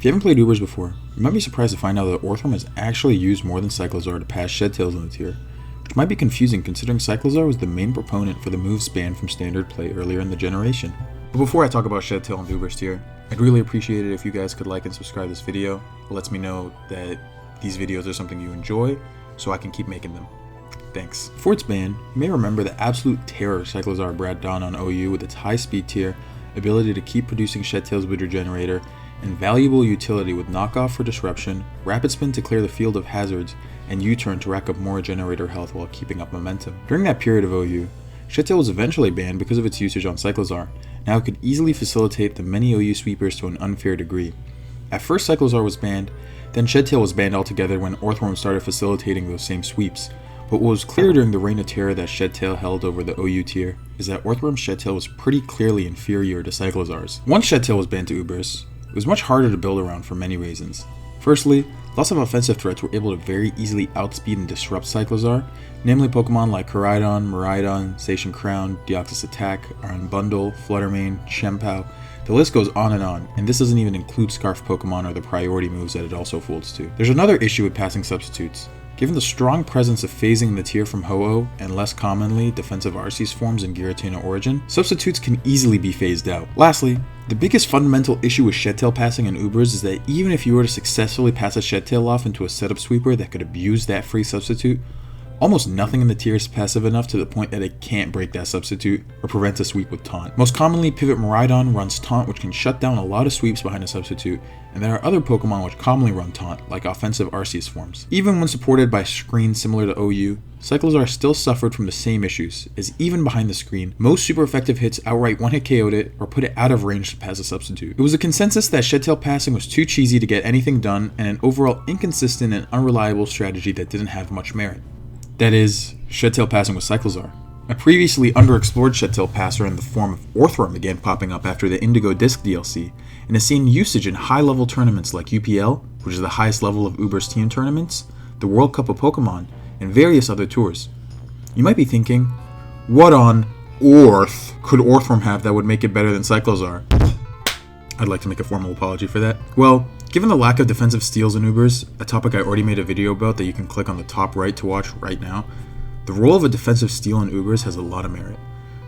you haven't played Ubers before, you might be surprised to find out that Orthworm is actually used more than Cyclizar to pass Shedtails in the tier, which might be confusing considering Cyclizar was the main proponent for the moves banned from standard play earlier in the generation. But before I talk about Shedtail and Ubers tier, I'd really appreciate it if you guys could like and subscribe this video. It lets me know that these videos are something you enjoy, so I can keep making them. Thanks. Before its ban, you may remember the absolute terror Cyclizar brought down on OU with its high speed tier, ability to keep producing Shedtails with your generator, and valuable utility with knockoff for disruption, rapid spin to clear the field of hazards, and U-turn to rack up more generator health while keeping up momentum. During that period of OU, Shedtail was eventually banned because of its usage on Cyclizar. Now it could easily facilitate the many OU sweepers to an unfair degree. At first Cyclizar was banned, then Shedtail was banned altogether when Orthworm started facilitating those same sweeps. But what was clear during the reign of terror that Shedtail held over the OU tier is that Orthworm's Shedtail was pretty clearly inferior to Cyclizar's. Once Shedtail was banned to Ubers, it was much harder to build around for many reasons. Firstly, lots of offensive threats were able to very easily outspeed and disrupt Cyclizar, namely Pokemon like Koraidon, Miraidon, Station Crown, Deoxys Attack, Iron Bundle, Fluttermane, Chempao. The list goes on, and this doesn't even include Scarf Pokemon or the priority moves that it also folds to. There's another issue with passing substitutes. Given the strong presence of phasing in the tier from Ho-Oh, and less commonly defensive Arceus forms in Giratina Origin, substitutes can easily be phased out. Lastly, the biggest fundamental issue with Shedtail passing in Ubers is that even if you were to successfully pass a Shedtail off into a setup sweeper that could abuse that free substitute, almost nothing in the tier is passive enough to the point that it can't break that substitute or prevent a sweep with Taunt. Most commonly, Pivot Miraidon runs Taunt, which can shut down a lot of sweeps behind a substitute, and there are other Pokemon which commonly run Taunt, like offensive Arceus forms. Even when supported by screens similar to OU, Cyclizar still suffered from the same issues, as even behind the screen, most super effective hits outright one-hit KO'd it or put it out of range to pass a substitute. It was a consensus that Shedtail passing was too cheesy to get anything done, and an overall inconsistent and unreliable strategy that didn't have much merit. That is, Shedtail passing with Cyclizar. A previously underexplored Shedtail passer in the form of Orthworm began popping up after the Indigo Disc DLC, and has seen usage in high-level tournaments like UPL, which is the highest level of Ubers team tournaments, the World Cup of Pokemon, and various other tours. You might be thinking, what on Orth could Orthworm have that would make it better than Cyclizar? I'd like to make a formal apology for that. Well, given the lack of defensive steals in Ubers, a topic I already made a video about that you can click on the top right to watch right now, the role of a defensive steal in Ubers has a lot of merit.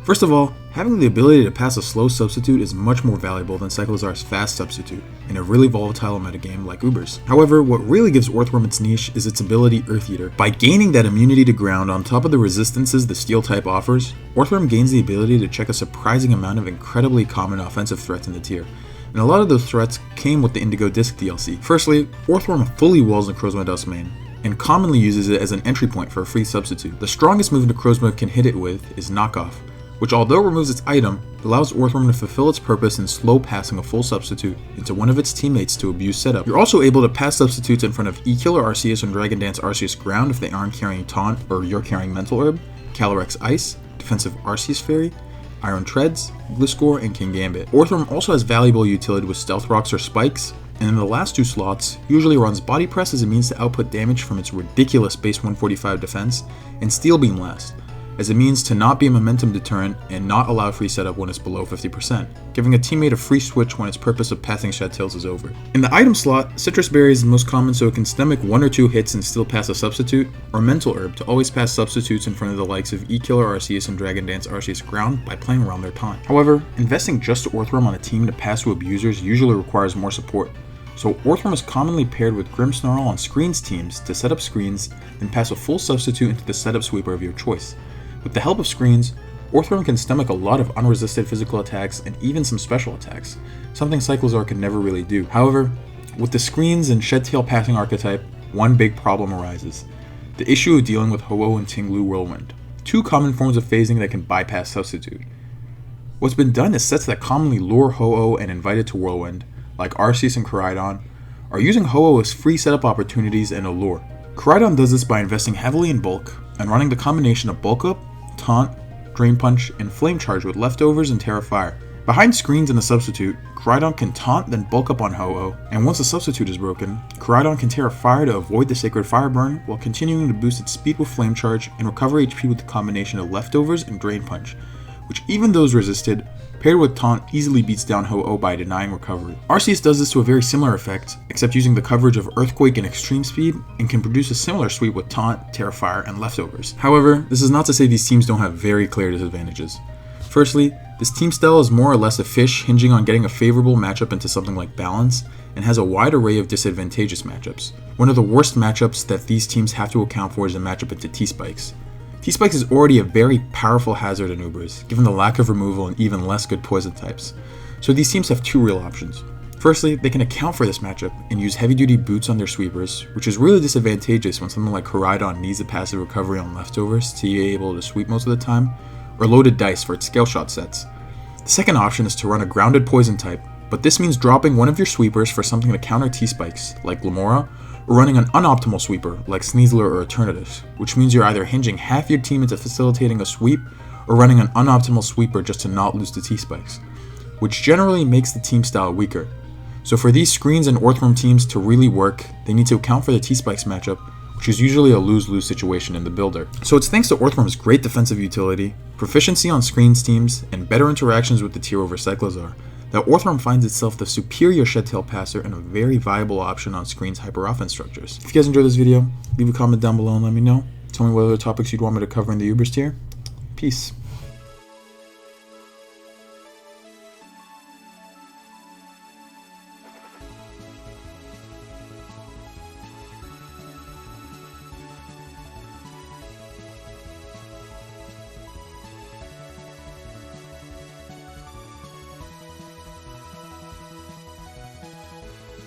First of all, having the ability to pass a slow substitute is much more valuable than Cyclizar's fast substitute in a really volatile metagame like Ubers. However, what really gives Orthworm its niche is its ability Earth Eater. By gaining that immunity to ground on top of the resistances the Steel type offers, Orthworm gains the ability to check a surprising amount of incredibly common offensive threats in the tier. And a lot of those threats came with the Indigo Disc DLC. Firstly, Orthworm fully walls Necrozma Dustmane, and commonly uses it as an entry point for a free substitute. The strongest move Necrozma can hit it with is Knockoff, which although removes its item, allows Orthworm to fulfill its purpose in slow passing a full substitute into one of its teammates to abuse setup. You're also able to pass substitutes in front of E-Killer Arceus and Dragon Dance Arceus Ground if they aren't carrying Taunt or you're carrying Mental Herb, Calyrex Ice, Defensive Arceus Fairy, Iron Treads, Gliscor, and King Gambit. Orthworm also has valuable utility with Stealth Rocks or Spikes, and in the last two slots, usually runs Body Press as a means to output damage from its ridiculous base 145 defense, and Steel Beam last, as a means to not be a momentum deterrent and not allow free setup when it's below 50%, giving a teammate a free switch when its purpose of passing Shedtails is over. In the item slot, Citrus Berry is the most common so it can stomach 1 or 2 hits and still pass a substitute, or Mental Herb to always pass substitutes in front of the likes of E-Killer Arceus and Dragon Dance Arceus Ground by playing around their taunt. However, investing just Orthworm on a team to pass to abusers usually requires more support, so Orthworm is commonly paired with Grimmsnarl on screens teams to set up screens, then pass a full substitute into the setup sweeper of your choice. With the help of screens, Orthworm can stomach a lot of unresisted physical attacks and even some special attacks, something Cyclizar could never really do. However, with the screens and Shedtail passing archetype, one big problem arises: the issue of dealing with Ho-Oh and Tinglu Whirlwind, two common forms of phasing that can bypass substitute. What's been done is sets that commonly lure Ho-Oh and invite it to Whirlwind, like Arceus and Koraidon, are using Ho-Oh as free setup opportunities and a lure. Koraidon does this by investing heavily in bulk and running the combination of Bulk Up, Taunt, Drain Punch, and Flame Charge with Leftovers and Terra Fire. Behind screens in the substitute, Koraidon can Taunt then Bulk Up on Ho-Oh, and once the substitute is broken, Koraidon can Terra Fire to avoid the Sacred Fire burn while continuing to boost its speed with Flame Charge and recover HP with the combination of Leftovers and Drain Punch, which even those resisted paired with Taunt easily beats down Ho-Oh by denying recovery. Arceus does this to a very similar effect, except using the coverage of Earthquake and Extreme Speed, and can produce a similar sweep with Taunt, Terrifier, and Leftovers. However, this is not to say these teams don't have very clear disadvantages. Firstly, this team style is more or less a fish hinging on getting a favorable matchup into something like balance, and has a wide array of disadvantageous matchups. One of the worst matchups that these teams have to account for is a matchup into T-Spikes. T-Spikes is already a very powerful hazard in Ubers, given the lack of removal and even less good poison types. So these teams have two real options. Firstly, they can account for this matchup and use heavy-duty boots on their sweepers, which is really disadvantageous when something like Koraidon needs a passive recovery on Leftovers to be able to sweep most of the time, or loaded dice for its scale shot sets. The second option is to run a grounded poison type, but this means dropping one of your sweepers for something to counter T-Spikes, like Lamora, or running an unoptimal sweeper, like Sneasler or Eternatus, which means you're either hinging half your team into facilitating a sweep, or running an unoptimal sweeper just to not lose to T-Spikes, which generally makes the team style weaker. So for these screens and Orthworm teams to really work, they need to account for the T-Spikes matchup, which is usually a lose-lose situation in the builder. So it's thanks to Orthworm's great defensive utility, proficiency on screens teams, and better interactions with the tier over Cyclizar, that Orthworm finds itself the superior Shed-Tail passer and a very viable option on screens hyper-offense structures. If you guys enjoyed this video, leave a comment down below and let me know. Tell me what other topics you'd want me to cover in the Ubers tier. Peace.